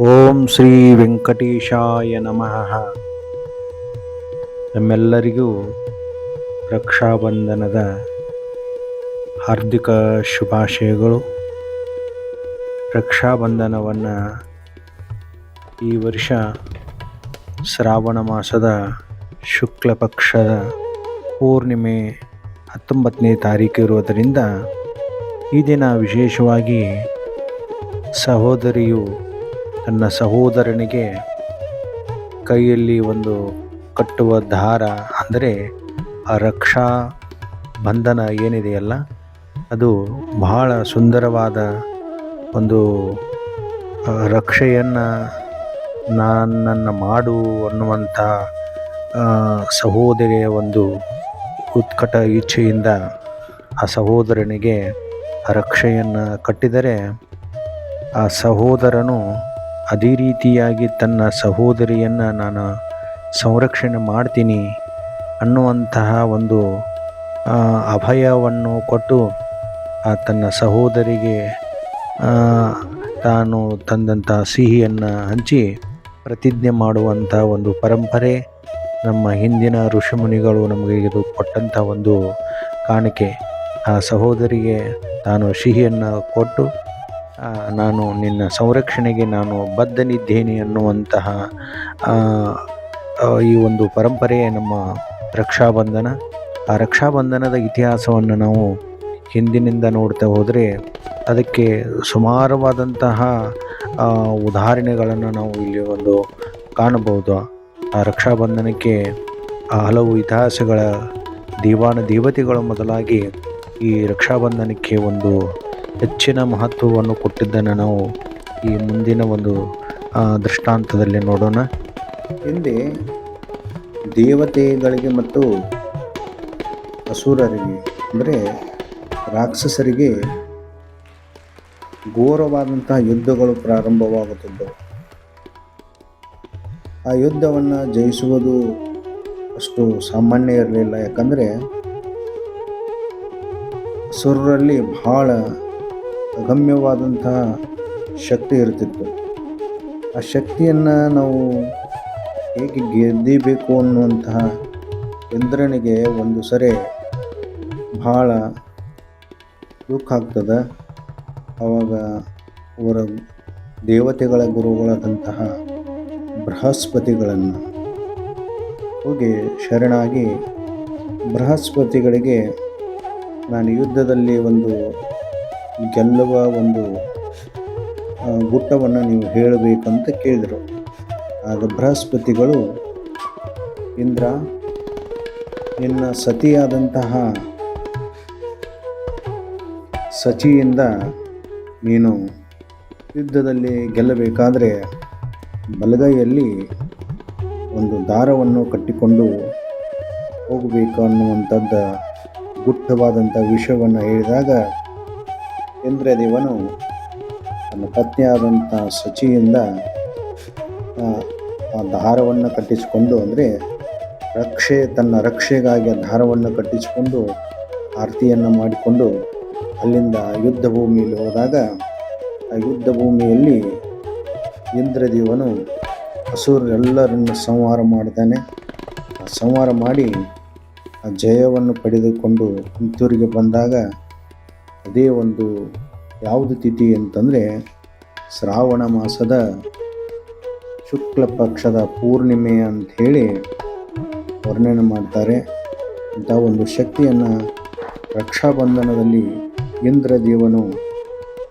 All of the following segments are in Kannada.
ಓಂ ಶ್ರೀ ವೆಂಕಟೇಶಾಯ ನಮಃ. ನಮ್ಮೆಲ್ಲರಿಗೂ ರಕ್ಷಾಬಂಧನದ ಹಾರ್ದಿಕ ಶುಭಾಶಯಗಳು. ರಕ್ಷಾಬಂಧನವನ್ನು ಈ ವರ್ಷ ಶ್ರಾವಣ ಮಾಸದ ಶುಕ್ಲ ಪಕ್ಷದ ಪೂರ್ಣಿಮೆ 19ನೇ ತಾರೀಕು ಇರುವುದರಿಂದ ಈ ದಿನ ವಿಶೇಷವಾಗಿ ಸಹೋದರಿಯು ತನ್ನ ಸಹೋದರನಿಗೆ ಕೈಯಲ್ಲಿ ಒಂದು ಕಟ್ಟುವ ದಾರ, ಅಂದರೆ ಆ ರಕ್ಷಾ ಬಂಧನ ಏನಿದೆಯಲ್ಲ, ಅದು ಬಹಳ ಸುಂದರವಾದ ಒಂದು ರಕ್ಷೆಯನ್ನು ನನ್ನನ್ನು ಮಾಡು ಅನ್ನುವಂಥ ಸಹೋದರಿಯ ಒಂದು ಉತ್ಕಟ ಇಚ್ಛೆಯಿಂದ ಆ ಸಹೋದರನಿಗೆ ಆ ರಕ್ಷೆಯನ್ನು ಕಟ್ಟಿದರೆ, ಆ ಸಹೋದರನು ಅದೇ ರೀತಿಯಾಗಿ ತನ್ನ ಸಹೋದರಿಯನ್ನು ನಾನು ಸಂರಕ್ಷಣೆ ಮಾಡ್ತೀನಿ ಅನ್ನುವಂತಹ ಒಂದು ಅಭಯವನ್ನು ಕೊಟ್ಟು ತನ್ನ ಸಹೋದರಿಗೆ ತಾನು ತಂದಂಥ ಸಿಹಿಯನ್ನು ಹಂಚಿ ಪ್ರತಿಜ್ಞೆ ಮಾಡುವಂಥ ಒಂದು ಪರಂಪರೆ ನಮ್ಮ ಹಿಂದಿನ ಋಷಿಮುನಿಗಳು ನಮಗೆ ಇದು ಕೊಟ್ಟಂಥ ಒಂದು ಕಾಣಿಕೆ. ಆ ಸಹೋದರಿಗೆ ತಾನು ಸಿಹಿಯನ್ನು ಕೊಟ್ಟು ನಾನು ನಿನ್ನ ಸಂರಕ್ಷಣೆಗೆ ನಾನು ಬದ್ಧನಿದ್ದೇನೆ ಅನ್ನುವಂತಹ ಈ ಒಂದು ಪರಂಪರೆಯೇ ನಮ್ಮ ರಕ್ಷಾಬಂಧನ. ಆ ರಕ್ಷಾಬಂಧನದ ಇತಿಹಾಸವನ್ನು ನಾವು ಹಿಂದಿನಿಂದ ನೋಡ್ತಾ ಹೋದರೆ ಅದಕ್ಕೆ ಸುಮಾರವಾದಂತಹ ಉದಾಹರಣೆಗಳನ್ನು ನಾವು ಇಲ್ಲಿ ಒಂದು ಕಾಣಬಹುದು. ಆ ರಕ್ಷಾಬಂಧನಕ್ಕೆ ಹಲವು ಇತಿಹಾಸಗಳ ದೇವತೆಗಳು ಮೊದಲಾಗಿ ಈ ರಕ್ಷಾಬಂಧನಕ್ಕೆ ಒಂದು ಹೆಚ್ಚಿನ ಮಹತ್ವವನ್ನು ಕೊಟ್ಟಿದ್ದನ್ನು ನಾವು ಈ ಮುಂದಿನ ಒಂದು ದೃಷ್ಟಾಂತದಲ್ಲಿ ನೋಡೋಣ. ಹಿಂದೆ ದೇವತೆಗಳಿಗೆ ಮತ್ತು ಅಸುರರಿಗೆ, ಅಂದರೆ ರಾಕ್ಷಸರಿಗೆ ಘೋರವಾದಂಥ ಯುದ್ಧಗಳು ಪ್ರಾರಂಭವಾಗುತ್ತಿದ್ದವು. ಆ ಯುದ್ಧವನ್ನು ಜಯಿಸುವುದು ಅಷ್ಟು ಸಾಮಾನ್ಯ ಇರಲಿಲ್ಲ. ಯಾಕಂದರೆ ಅಸುರರಲ್ಲಿ ಬಹಳ ಅಗಮ್ಯವಾದಂತಹ ಶಕ್ತಿ ಇರ್ತಿತ್ತು. ಆ ಶಕ್ತಿಯನ್ನು ನಾವು ಹೇಗೆ ಗೆದ್ದೀಬೇಕು ಅನ್ನುವಂತಹ ಇಂದ್ರನಿಗೆ ಒಂದು ಸರಿ ಬಹಳ ದುಃಖ ಆಗ್ತದೆ. ಆವಾಗ ಅವರ ದೇವತೆಗಳ ಗುರುಗಳಾದಂತಹ ಬೃಹಸ್ಪತಿಗಳನ್ನು ಹೋಗಿ ಶರಣಾಗಿ, ಬೃಹಸ್ಪತಿಗಳಿಗೆ ನಾನು ಯುದ್ಧದಲ್ಲಿ ಒಂದು ಗೆಲ್ಲುವ ಒಂದು ಗುಟ್ಟವನ್ನು ನೀವು ಹೇಳಬೇಕಂತ ಕೇಳಿದರು. ಆಗ ಬೃಹಸ್ಪತಿಗಳು, ಇಂದ್ರ, ನಿನ್ನ ಸತಿಯಾದಂತಹ ಸಚಿಯಿಂದ ನೀನು ಯುದ್ಧದಲ್ಲಿ ಗೆಲ್ಲಬೇಕಾದರೆ ಬಲಗೈಯಲ್ಲಿ ಒಂದು ದಾರವನ್ನು ಕಟ್ಟಿಕೊಂಡು ಹೋಗಬೇಕು ಅನ್ನುವಂಥದ್ದು ಗುಟ್ಟವಾದಂಥ ವಿಷಯವನ್ನು ಹೇಳಿದಾಗ, ಇಂದ್ರದೇವನು ತನ್ನ ಪತ್ನಿಯಾದಂಥ ಸಚಿಯಿಂದ ಆ ದಾರವನ್ನು ಕಟ್ಟಿಸಿಕೊಂಡು, ಅಂದರೆ ತನ್ನ ರಕ್ಷೆಗಾಗಿ ಆ ದಾರವನ್ನು ಕಟ್ಟಿಸಿಕೊಂಡು ಆರತಿಯನ್ನು ಮಾಡಿಕೊಂಡು ಅಲ್ಲಿಂದ ಯುದ್ಧ ಭೂಮಿಯಲ್ಲಿ ಹೋದಾಗ, ಆ ಯುದ್ಧ ಭೂಮಿಯಲ್ಲಿ ಇಂದ್ರದೇವನು ಅಸುರರೆಲ್ಲರನ್ನು ಸಂಹಾರ ಮಾಡ್ತಾನೆ. ಆ ಸಂಹಾರ ಮಾಡಿ ಆ ಜಯವನ್ನು ಪಡೆದುಕೊಂಡು ಹಿಂತಿರುಗಿ ಬಂದಾಗ, ಅದೇ ಒಂದು ಯಾವುದು ತಿಥಿ ಅಂತಂದರೆ ಶ್ರಾವಣ ಮಾಸದ ಶುಕ್ಲ ಪಕ್ಷದ ಪೂರ್ಣಿಮೆ ಅಂಥೇಳಿ ವರ್ಣನೆ ಮಾಡ್ತಾರೆ. ಇಂಥ ಒಂದು ಶಕ್ತಿಯನ್ನು ರಕ್ಷಾಬಂಧನದಲ್ಲಿ ಇಂದ್ರದೇವನು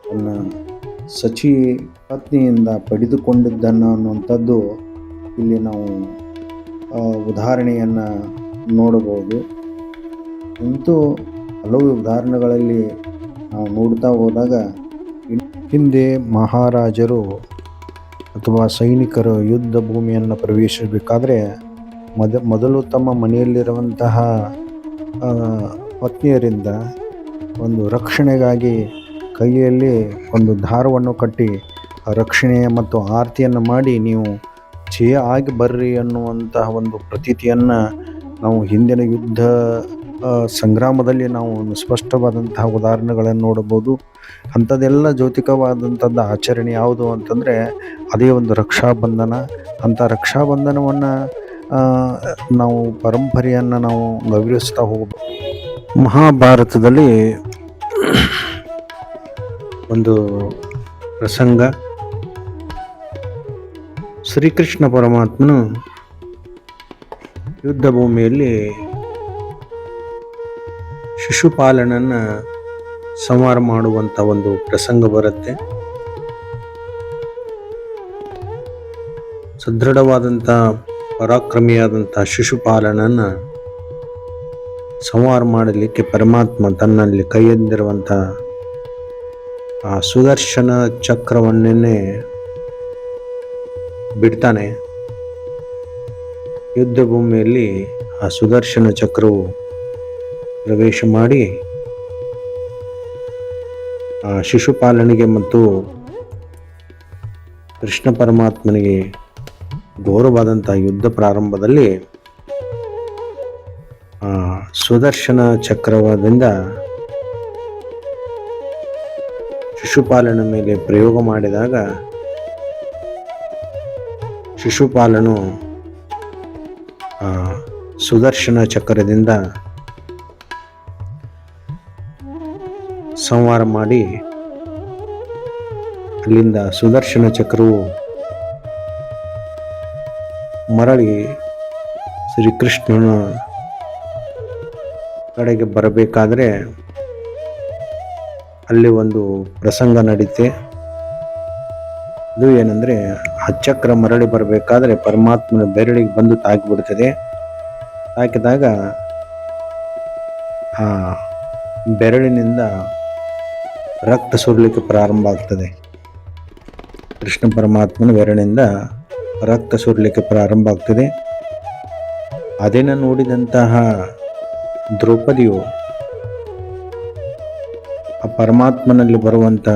ತನ್ನ ಸಚಿ ಪತ್ನಿಯಿಂದ ಪಡೆದುಕೊಂಡಿದ್ದನ್ನು ಅನ್ನುವಂಥದ್ದು ಇಲ್ಲಿ ನಾವು ಉದಾಹರಣೆಯನ್ನು ನೋಡಬಹುದು. ಇಂತೂ ಹಲವು ಉದಾಹರಣೆಗಳಲ್ಲಿ ನಾವು ನೋಡ್ತಾ ಹೋದಾಗ, ಹಿಂದೆ ಮಹಾರಾಜರು ಅಥವಾ ಸೈನಿಕರು ಯುದ್ಧ ಭೂಮಿಯನ್ನು ಪ್ರವೇಶಿಸಬೇಕಾದ್ರೆ ಮೊದಲು ತಮ್ಮ ಮನೆಯಲ್ಲಿರುವಂತಹ ಪತ್ನಿಯರಿಂದ ಒಂದು ರಕ್ಷಣೆಗಾಗಿ ಕೈಯಲ್ಲಿ ಒಂದು ದಾರವನ್ನು ಕಟ್ಟಿ ರಕ್ಷಣೆ ಮತ್ತು ಆರತಿಯನ್ನು ಮಾಡಿ ನೀವು ಜಯ ಆಗಿ ಬರ್ರಿ ಅನ್ನುವಂತಹ ಒಂದು ಪ್ರತೀತಿಯನ್ನು ನಾವು ಹಿಂದಿನ ಯುದ್ಧ ಸಂಗ್ರಾಮದಲ್ಲಿ ನಾವು ಸ್ಪಷ್ಟವಾದಂತಹ ಉದಾಹರಣೆಗಳನ್ನು ನೋಡಬಹುದು. ಅಂಥದ್ದೆಲ್ಲ ಜ್ಯೋತಿಕವಾದಂಥದ್ದು ಆಚರಣೆ ಯಾವುದು ಅಂತಂದರೆ ಅದೇ ಒಂದು ರಕ್ಷಾಬಂಧನ. ಅಂಥ ರಕ್ಷಾಬಂಧನವನ್ನು ನಾವು ಪರಂಪರೆಯನ್ನು ನಾವು ಗೌರವಿಸ್ತಾ ಹೋಗಬೇಕು. ಮಹಾಭಾರತದಲ್ಲಿ ಒಂದು ಪ್ರಸಂಗ, ಶ್ರೀಕೃಷ್ಣ ಪರಮಾತ್ಮನು ಯುದ್ಧ ಭೂಮಿಯಲ್ಲಿ ಶಿಶುಪಾಲನನ್ನು ಸಂಹಾರ ಮಾಡುವಂಥ ಒಂದು ಪ್ರಸಂಗ ಬರುತ್ತೆ. ಸದೃಢವಾದಂಥ ಪರಾಕ್ರಮಿಯಾದಂಥ ಶಿಶುಪಾಲನನ್ನು ಸಂಹಾರ ಮಾಡಲಿಕ್ಕೆ ಪರಮಾತ್ಮ ತನ್ನಲ್ಲಿ ಕೈಯಲ್ಲಿರುವಂಥ ಆ ಸುದರ್ಶನ ಚಕ್ರವನ್ನೇ ಬಿಡ್ತಾನೆ. ಯುದ್ಧ ಭೂಮಿಯಲ್ಲಿ ಆ ಸುದರ್ಶನ ಚಕ್ರವು ಪ್ರವೇಶ ಮಾಡಿ ಆ ಶಿಶುಪಾಲನಿಗೆ ಮತ್ತು ಕೃಷ್ಣ ಪರಮಾತ್ಮನಿಗೆ ಘೋರವಾದಂಥ ಯುದ್ಧ ಪ್ರಾರಂಭದಲ್ಲಿ ಆ ಸುದರ್ಶನ ಚಕ್ರದಿಂದ ಶಿಶುಪಾಲನ ಮೇಲೆ ಪ್ರಯೋಗ ಮಾಡಿದಾಗ ಶಿಶುಪಾಲನು ಆ ಸುದರ್ಶನ ಚಕ್ರದಿಂದ ಸಂಹಾರ ಮಾಡಿ ಅಲ್ಲಿಂದ ಸುದರ್ಶನ ಚಕ್ರವು ಮರಳಿ ಶ್ರೀಕೃಷ್ಣನ ಕಡೆಗೆ ಬರಬೇಕಾದ್ರೆ ಅಲ್ಲಿ ಒಂದು ಪ್ರಸಂಗ ನಡೀತೆ. ಅದು ಏನಂದರೆ, ಆ ಚಕ್ರ ಮರಳಿ ಬರಬೇಕಾದ್ರೆ ಪರಮಾತ್ಮನ ಬೆರಳಿಗೆ ಬಂದು ತಾಕಿಬಿಡ್ತದೆ. ತಾಕಿದಾಗ ಆ ಬೆರಳಿನಿಂದ ರಕ್ತ ಸುರಲಿಕ್ಕೆ ಪ್ರಾರಂಭ ಆಗ್ತದೆ. ಕೃಷ್ಣ ಪರಮಾತ್ಮನ ಬೆರಳಿನಿಂದ ರಕ್ತ ಸುರಲಿಕ್ಕೆ ಪ್ರಾರಂಭ ಆಗ್ತದೆ. ಅದನ್ನು ನೋಡಿದಂತಹ ದ್ರೌಪದಿಯು ಆ ಪರಮಾತ್ಮನಲ್ಲಿ ಬರುವಂಥ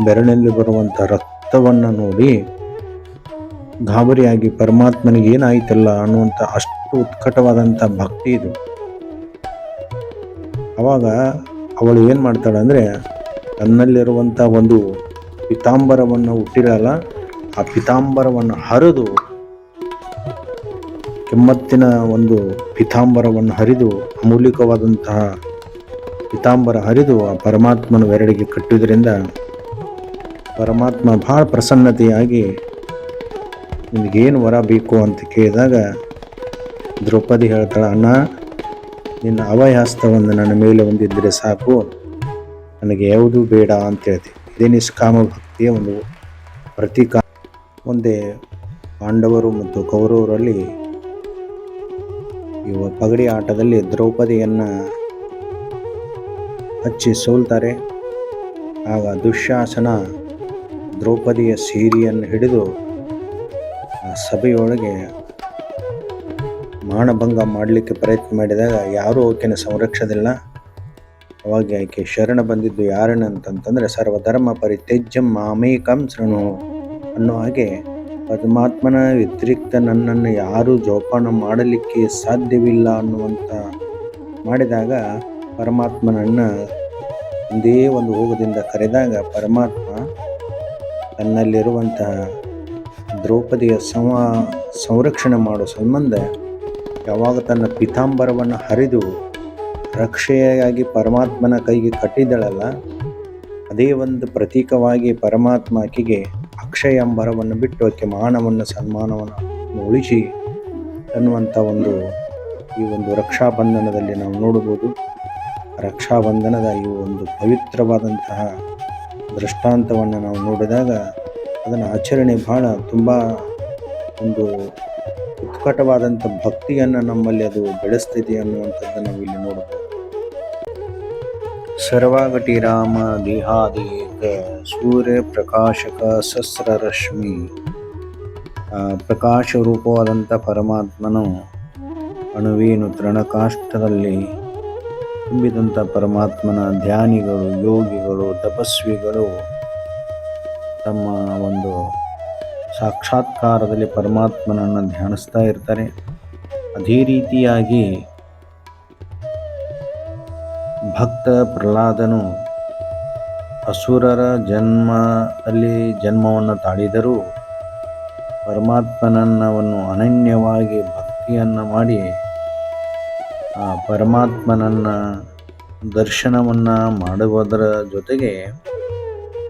ಬೆರಳಿನಲ್ಲಿ ಬರುವಂಥ ರಕ್ತವನ್ನು ನೋಡಿ ಗಾಬರಿಯಾಗಿ ಪರಮಾತ್ಮನಿಗೆ ಏನಾಯ್ತಲ್ಲ ಅನ್ನುವಂಥ ಅಷ್ಟು ಉತ್ಕಟವಾದಂಥ ಭಕ್ತಿ ಇದು. ಆವಾಗ ಅವಳು ಏನು ಮಾಡ್ತಾಳೆ ಅಂದರೆ, ತನ್ನಲ್ಲಿರುವಂಥ ಒಂದು ಪಿತಾಂಬರವನ್ನು ಹುಟ್ಟಿರಲ್ಲ, ಆ ಪಿತಾಂಬರವನ್ನು ಹರಿದು, ಕೆಮ್ಮತ್ತಿನ ಒಂದು ಪಿತಾಂಬರವನ್ನು ಹರಿದು, ಅಮೂಲ್ಯವಾದಂತಹ ಪಿತಾಂಬರ ಹರಿದು ಆ ಪರಮಾತ್ಮನ ಬೆರಳಿಗೆ ಕಟ್ಟುವುದರಿಂದ ಪರಮಾತ್ಮ ಭಾಳ ಪ್ರಸನ್ನತೆಯಾಗಿ ನಿನಗೇನು ವರ ಬೇಕು ಅಂತ ಕೇಳಿದಾಗ ದ್ರೌಪದಿ ಹೇಳ್ತಾಳೆ, ಅಣ್ಣ ನಿನ್ನ ಅಭಯಹಸ್ತವನ್ನು ನನ್ನ ಮೇಲೆ ಹೊಂದಿದ್ದರೆ ಸಾಕು, ನನಗೆ ಯಾವುದೂ ಬೇಡ ಅಂತ ಹೇಳ್ತೀವಿ. ಇದೇ ನಿಷ್ಕಾಮ ಭಕ್ತಿಯ ಒಂದು ಪ್ರತೀಕ. ಮುಂದೆ ಪಾಂಡವರು ಮತ್ತು ಕೌರವರಲ್ಲಿ ಇವ ಪಗಡಿ ಆಟದಲ್ಲಿ ದ್ರೌಪದಿಯನ್ನು ಹಚ್ಚಿ ಸೋಲ್ತಾರೆ. ಆಗ ದುಶ್ಯಾಸನ ದ್ರೌಪದಿಯ ಸೀರೆಯನ್ನು ಹಿಡಿದು ಆ ಸಭೆಯೊಳಗೆ ಮಾನಭಂಗ ಮಾಡಲಿಕ್ಕೆ ಪ್ರಯತ್ನ ಮಾಡಿದಾಗ ಯಾರೂ ಆಕೆಯನ್ನು ಸಂರಕ್ಷದಿಲ್ಲ. ಅವಾಗ ಆಕೆ ಶರಣ ಬಂದಿದ್ದು ಯಾರನ್ನಂತಂತಂದರೆ, ಸರ್ವಧರ್ಮ ಪರಿತ್ಯಜ್ಯ ಮಾಮೇಕಂ ಶೃಣು ಅನ್ನೋ ಹಾಗೆ ಪರಮಾತ್ಮನ ವ್ಯತಿರಿಕ್ತ ನನ್ನನ್ನು ಯಾರೂ ಜೋಪಾನ ಮಾಡಲಿಕ್ಕೆ ಸಾಧ್ಯವಿಲ್ಲ ಅನ್ನುವಂಥ ಮಾಡಿದಾಗ ಪರಮಾತ್ಮನನ್ನು ಒಂದೇ ಒಂದು ಹೋಗದಿಂದ ಕರೆದಾಗ ಪರಮಾತ್ಮ ತನ್ನಲ್ಲಿರುವಂತಹ ದ್ರೌಪದಿಯ ಸಂರಕ್ಷಣೆ ಮಾಡೋ ಸಂಬಂಧ ಯಾವಾಗ ತನ್ನ ಪಿತಾಂಬರವನ್ನು ಹರಿದು ರಕ್ಷೆಯಾಗಿ ಪರಮಾತ್ಮನ ಕೈಗೆ ಕಟ್ಟಿದಳಲ್ಲ, ಅದೇ ಒಂದು ಪ್ರತೀಕವಾಗಿ ಪರಮಾತ್ಮ ಆಕೆಗೆ ಅಕ್ಷಯ ಅಂಬರವನ್ನು ಬಿಟ್ಟು ಆಕೆ ಮಾನವನ್ನು ಸನ್ಮಾನವನ್ನು ಉಳಿಸಿ ಅನ್ನುವಂಥ ಈ ಒಂದು ರಕ್ಷಾಬಂಧನದಲ್ಲಿ ನಾವು ನೋಡಬಹುದು. ರಕ್ಷಾಬಂಧನದ ಈ ಒಂದು ಪವಿತ್ರವಾದಂತಹ ದೃಷ್ಟಾಂತವನ್ನು ನಾವು ನೋಡಿದಾಗ ಅದನ್ನು ಆಚರಣೆ ತುಂಬ ಒಂದು ಉತ್ಕಟವಾದಂಥ ಭಕ್ತಿಯನ್ನು ನಮ್ಮಲ್ಲಿ ಅದು ಬೆಳೆಸ್ತಿದೆ ಅನ್ನುವಂಥದ್ದನ್ನು ನಾವು ಇಲ್ಲಿ ನೋಡಬಹುದು. ಸರ್ವಾಗಟಿ ರಾಮ ದೇಹಾದೇಕ ಸೂರ್ಯ ಪ್ರಕಾಶಕ ಸಹಸ್ರರಶ್ಮಿ. ಪ್ರಕಾಶ ರೂಪವಾದಂಥ ಪರಮಾತ್ಮನು ಅಣುವೇನು ತೃಣಕಾಷ್ಟದಲ್ಲಿ ತುಂಬಿದಂಥ ಪರಮಾತ್ಮನ ಧ್ಯಾನಿಗಳು, ಯೋಗಿಗಳು, ತಪಸ್ವಿಗಳು ತಮ್ಮ ಒಂದು ಸಾಕ್ಷಾತ್ಕಾರದಲ್ಲಿ ಪರಮಾತ್ಮನನ್ನು ಧ್ಯಾನಿಸ್ತಾ ಇರ್ತಾರೆ. ಅದೇ ರೀತಿಯಾಗಿ ಭಕ್ತ ಪ್ರಹ್ಲಾದನು ಅಸುರರ ಜನ್ಮವನ್ನು ತಾಳಿದರೂ ಪರಮಾತ್ಮನನ್ನು ಅನನ್ಯವಾಗಿ ಭಕ್ತಿಯನ್ನು ಮಾಡಿ ಆ ಪರಮಾತ್ಮನನ್ನ ದರ್ಶನವನ್ನು ಮಾಡುವುದರ ಜೊತೆಗೆ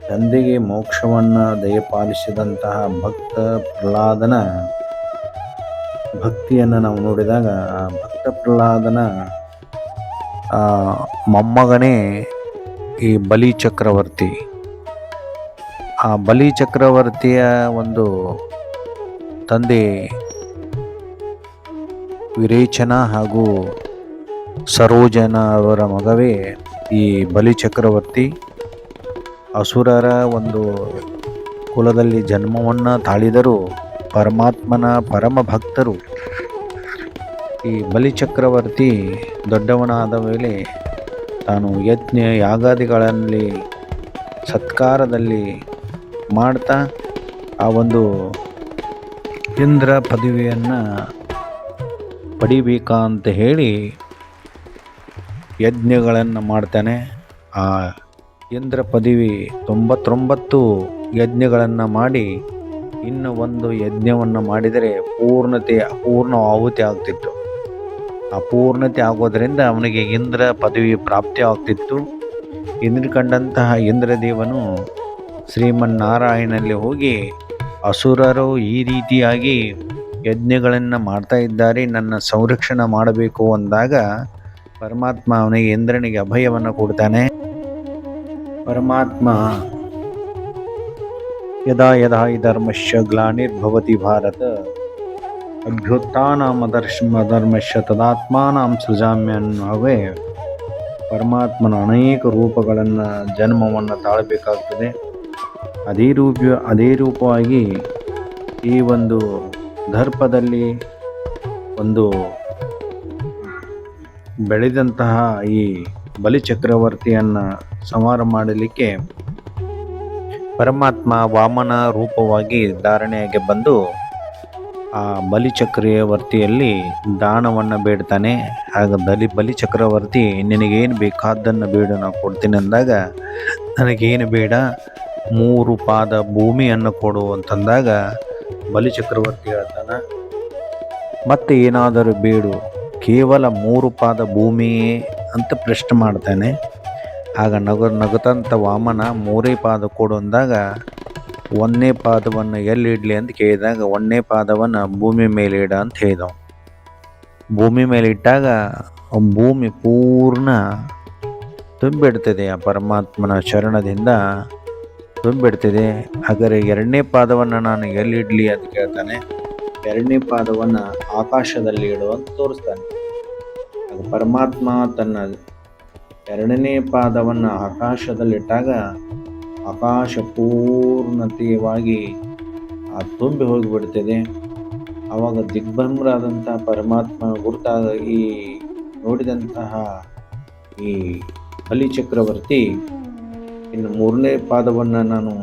ತಂದೆಗೆ ಮೋಕ್ಷವನ್ನು ದಯಪಾಲಿಸಿದಂತಹ ಭಕ್ತ ಪ್ರಹ್ಲಾದನ ಭಕ್ತಿಯನ್ನು ನಾವು ನೋಡಿದಾಗ ಆ ಭಕ್ತ ಪ್ರಹ್ಲಾದನ ಮೊಮ್ಮಗನೇ ಈ ಬಲಿ ಚಕ್ರವರ್ತಿ. ಆ ಬಲಿ ಚಕ್ರವರ್ತಿಯ ಒಂದು ತಂದೆ ವಿರೇಚನ ಹಾಗೂ ಸರೋಜನ ಅವರ ಮಗವೇ ಈ ಬಲಿ ಚಕ್ರವರ್ತಿ. ಅಸುರರ ಒಂದು ಕುಲದಲ್ಲಿ ಜನ್ಮವನ್ನು ತಾಳಿದರೂ ಪರಮಾತ್ಮನ ಪರಮ ಭಕ್ತರು. ಈ ಬಲಿ ಚಕ್ರವರ್ತಿ ದೊಡ್ಡವನಾದ ಮೇಲೆ ತಾನು ಯಜ್ಞ ಯಾಗಾದಿಗಳಲ್ಲಿ ಸತ್ಕಾರದಲ್ಲಿ ಮಾಡ್ತಾ ಆ ಒಂದು ಇಂದ್ರ ಪದವಿಯನ್ನು ಪಡಿಬೇಕಂತ ಹೇಳಿ ಯಜ್ಞಗಳನ್ನು ಮಾಡ್ತಾನೆ. ಆ ಇಂದ್ರ ಪದವಿ 99 ಯಜ್ಞಗಳನ್ನು ಮಾಡಿ ಇನ್ನು ಒಂದು ಯಜ್ಞವನ್ನು ಮಾಡಿದರೆ ಪೂರ್ಣ ಆಹುತಿ ಆಗ್ತಿತ್ತು. ಆ ಪೂರ್ಣತೆ ಆಗೋದರಿಂದ ಅವನಿಗೆ ಇಂದ್ರ ಪದವಿ ಪ್ರಾಪ್ತಿ ಆಗ್ತಿತ್ತು. ಇಂದ್ರ ಕಂಡಂತಹ ಇಂದ್ರದೇವನು ಶ್ರೀಮನ್ನಾರಾಯಣನಲ್ಲಿ ಹೋಗಿ ಅಸುರರು ಈ ರೀತಿಯಾಗಿ ಯಜ್ಞಗಳನ್ನು ಮಾಡ್ತಾ ಇದ್ದಾರೆ, ನನ್ನ ಸಂರಕ್ಷಣೆ ಮಾಡಬೇಕು ಅಂದಾಗ ಪರಮಾತ್ಮ ಅವನಿಗೆ ಇಂದ್ರನಿಗೆ ಅಭಯವನ್ನು ಕೊಡ್ತಾನೆ. ಪರಮಾತ್ಮ ಯದಾ ಯದಾ ಹಿ ಧರ್ಮಶ್ಚ ಗ್ಲಾನಿರ್ಭವತಿ ಭಾರತ ಅಭ್ಯುತ್ಥಾನಮಧರ್ಮಶ್ಚ ತದಾತ್ಮಾನಾಂ ಸೃಜಾಮ್ಯ ಅನ್ನುವೇ ಪರಮಾತ್ಮನ ಅನೇಕ ರೂಪಗಳನ್ನು ಜನ್ಮವನ್ನು ತಾಳಬೇಕಾಗ್ತದೆ. ಅದೇ ರೂಪವಾಗಿ ಈ ಒಂದು ದರ್ಪದಲ್ಲಿ ಒಂದು ಬೆಳೆದಂತಹ ಈ ಬಲಿಚಕ್ರವರ್ತಿಯನ್ನು ಸಂಹಾರ ಮಾಡಲಿಕ್ಕೆ ಪರಮಾತ್ಮ ವಾಮನ ರೂಪವಾಗಿ ಧಾರಣೆಯಾಗಿ ಬಂದು ಆ ಬಲಿಚಕ್ರವರ್ತಿಯಲ್ಲಿ ದಾನವನ್ನು ಬೇಡ್ತಾನೆ. ಆಗ ಬಲಿಚಕ್ರವರ್ತಿ ನಿನಗೇನು ಬೇಕಾದ್ದನ್ನು ಬೇಡ ನಾವು ಕೊಡ್ತೀನಿ ಅಂದಾಗ, ನನಗೇನು ಬೇಡ 3 ಪಾದ ಭೂಮಿಯನ್ನು ಕೊಡು ಅಂತಂದಾಗ ಬಲಿಚಕ್ರವರ್ತಿ ಹೇಳ್ತಾನೆ, ಮತ್ತೆ ಏನಾದರೂ ಬೇಡು, ಕೇವಲ 3 ಪಾದ ಭೂಮಿಯೇ ಅಂತ ಪ್ರಶ್ನೆ ಮಾಡ್ತಾನೆ. ಆಗ ನಗುತ್ತಂತ ವಾಮನ 3 ಪಾದ ಕೊಡು ಅಂದಾಗ 1ನೇ ಪಾದವನ್ನು ಎಲ್ಲಿಡಲಿ ಅಂತ ಕೇಳಿದಾಗ 1ನೇ ಪಾದವನ್ನು ಭೂಮಿ ಮೇಲೆ ಇಡ ಅಂತ ಹೇಳಿದವು. ಭೂಮಿ ಮೇಲೆ ಇಟ್ಟಾಗ ಭೂಮಿ ಪೂರ್ಣ ತುಂಬಿಡ್ತದೆ, ಆ ಪರಮಾತ್ಮನ ಚರಣದಿಂದ ತುಂಬಿಡ್ತಿದೆ. ಹಾಗಾದರೆ 2ನೇ ಪಾದವನ್ನು ನಾನು ಎಲ್ಲಿಡಲಿ ಅಂತ ಕೇಳ್ತಾನೆ. 2ನೇ ಪಾದವನ್ನು ಆಕಾಶದಲ್ಲಿ ಇಡುವಂತ ತೋರಿಸ್ತಾನೆ. ಆಗ ಪರಮಾತ್ಮ ತನ್ನ 2ನೇ ಪಾದವನ್ನು ಆಕಾಶದಲ್ಲಿಟ್ಟಾಗ ಆಕಾಶ ಪೂರ್ಣತೆಯವಾಗಿ ತುಂಬಿ ಹೋಗಿಬಿಡ್ತದೆ. ಆವಾಗ ದಿಗ್ಭ್ರಮರಾದಂಥ ಪರಮಾತ್ಮ ಗುರುತಾದ ಈ ನೋಡಿದಂತಹ ಈ ಬಲಿಚಕ್ರವರ್ತಿ ಇನ್ನು 3ನೇ ಪಾದವನ್ನು ನಾನು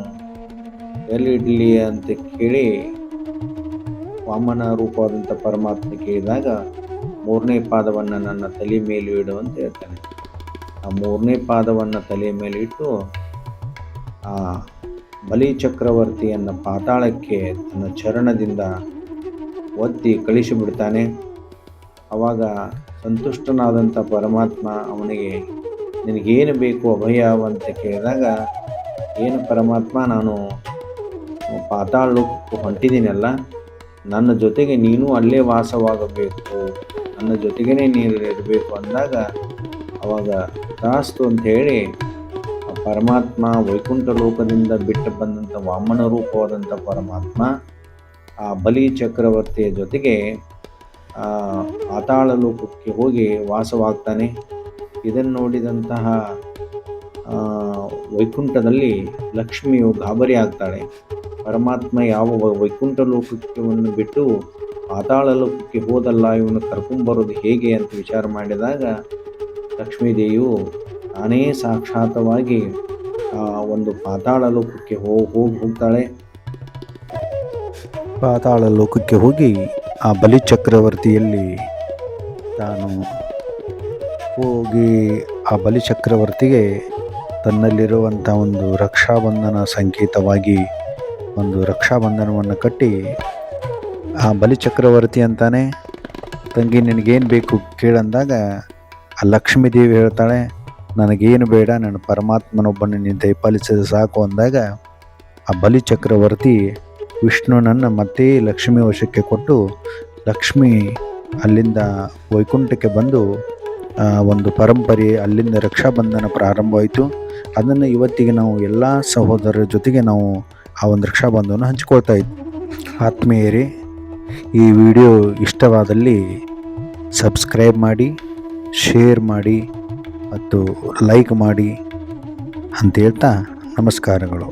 ಎಲ್ಲಿ ಇಡಲಿ ಅಂತ ಕೇಳಿ ವಾಮನ ರೂಪವಾದಂಥ ಪರಮಾತ್ಮ ಕೇಳಿದಾಗ 3ನೇ ಪಾದವನ್ನು ನನ್ನ ತಲೆ ಮೇಲೆ ಇಡು ಅಂತ ಹೇಳ್ತಾನೆ. ಆ 3ನೇ ಪಾದವನ್ನು ತಲೆ ಮೇಲೆ ಇಟ್ಟು ಆ ಬಲಿಚಕ್ರವರ್ತಿಯನ್ನು ಪಾತಾಳಕ್ಕೆ ತನ್ನ ಚರಣದಿಂದ ಒತ್ತಿ ಕಳಿಸಿಬಿಡ್ತಾನೆ. ಆವಾಗ ಸಂತುಷ್ಟನಾದಂಥ ಪರಮಾತ್ಮ ಅವನಿಗೆ ನಿನಗೇನು ಬೇಕು ಅಭಯ ಅಂತ ಕೇಳಿದಾಗ, ಏನು ಪರಮಾತ್ಮ, ನಾನು ಪಾತಾಳ ಲೋಕಕ್ಕೆ ಹೊಂಟಿದ್ದೀನಲ್ಲ, ನನ್ನ ಜೊತೆಗೆ ನೀನು ಅಲ್ಲೇ ವಾಸವಾಗಬೇಕು, ನನ್ನ ಜೊತೆಗೇ ನೀನು ಇರಬೇಕು ಅಂದಾಗ ಅವಾಗ ದಾಸ್ತು ಅಂತ ಹೇಳಿ ಪರಮಾತ್ಮ ವೈಕುಂಠ ಲೋಕದಿಂದ ಬಿಟ್ಟು ಬಂದಂಥ ವಾಮನ ರೂಪವಾದಂಥ ಪರಮಾತ್ಮ ಆ ಬಲಿ ಚಕ್ರವರ್ತಿಯ ಜೊತೆಗೆ ಪಾತಾಳ ಲೋಕಕ್ಕೆ ಹೋಗಿ ವಾಸವಾಗ್ತಾನೆ. ಇದನ್ನು ನೋಡಿದಂತಹ ವೈಕುಂಠದಲ್ಲಿ ಲಕ್ಷ್ಮಿಯು ಗಾಬರಿ ಆಗ್ತಾಳೆ. ಪರಮಾತ್ಮ ಯಾವ ವೈಕುಂಠ ಲೋಕವನ್ನು ಬಿಟ್ಟು ಪಾತಾಳ ಲೋಕಕ್ಕೆ ಹೋದಲ್ಲ, ಇವನು ಕರ್ಕೊಂಬರೋದು ಹೇಗೆ ಅಂತ ವಿಚಾರ ಮಾಡಿದಾಗ ಲಕ್ಷ್ಮೀದೇವಿಯು ತಾನೇ ಸಾಕ್ಷಾತ್ತವಾಗಿ ಒಂದು ಪಾತಾಳ ಲೋಕಕ್ಕೆ ಹೋಗ್ತಾಳೆ. ಪಾತಾಳ ಲೋಕಕ್ಕೆ ಹೋಗಿ ಆ ಬಲಿಚಕ್ರವರ್ತಿಯಲ್ಲಿ ತಾನು ಹೋಗಿ ಆ ಬಲಿಚಕ್ರವರ್ತಿಗೆ ತನ್ನಲ್ಲಿರುವಂಥ ಒಂದು ರಕ್ಷಾಬಂಧನ ಸಂಕೇತವಾಗಿ ಒಂದು ರಕ್ಷಾಬಂಧನವನ್ನು ಕಟ್ಟಿ ಆ ಬಲಿಚಕ್ರವರ್ತಿ ಅಂತಾನೆ, ತಂಗಿ ನಿನಗೇನು ಬೇಕು ಕೇಳಂದಾಗ ಆ ಲಕ್ಷ್ಮೀ ದೇವಿ ಹೇಳ್ತಾಳೆ, ನನಗೇನು ಬೇಡ, ನನ್ನ ಪರಮಾತ್ಮನೊಬ್ಬನ ನೀನು ದಯಪಾಲಿಸಿದ ಸಾಕು ಅಂದಾಗ ಆ ಬಲಿಚಕ್ರವರ್ತಿ ವಿಷ್ಣುನನ್ನು ಮತ್ತೆ ಲಕ್ಷ್ಮೀ ವಶಕ್ಕೆ ಕೊಟ್ಟು ಲಕ್ಷ್ಮಿ ಅಲ್ಲಿಂದ ವೈಕುಂಠಕ್ಕೆ ಬಂದು ಒಂದು ಪರಂಪರೆ ಅಲ್ಲಿಂದ ರಕ್ಷಾಬಂಧನ ಪ್ರಾರಂಭವಾಯಿತು. ಅದನ್ನು ಇವತ್ತಿಗೆ ನಾವು ಎಲ್ಲ ಸಹೋದರರ ಜೊತೆಗೆ ನಾವು ಆ ಒಂದು ರಕ್ಷಾಬಂಧನವನ್ನು ಹಂಚಿಕೊಳ್ತಾ ಇದ್ವಿ. ಆತ್ಮೀಯರೇ, ಈ ವಿಡಿಯೋ ಇಷ್ಟವಾದಲ್ಲಿ ಸಬ್ಸ್ಕ್ರೈಬ್ ಮಾಡಿ, ಶೇರ್ ಮಾಡಿ ಮತ್ತು ಲೈಕ್ ಮಾಡಿ ಅಂತ ಹೇಳ್ತಾ ನಮಸ್ಕಾರಗಳು.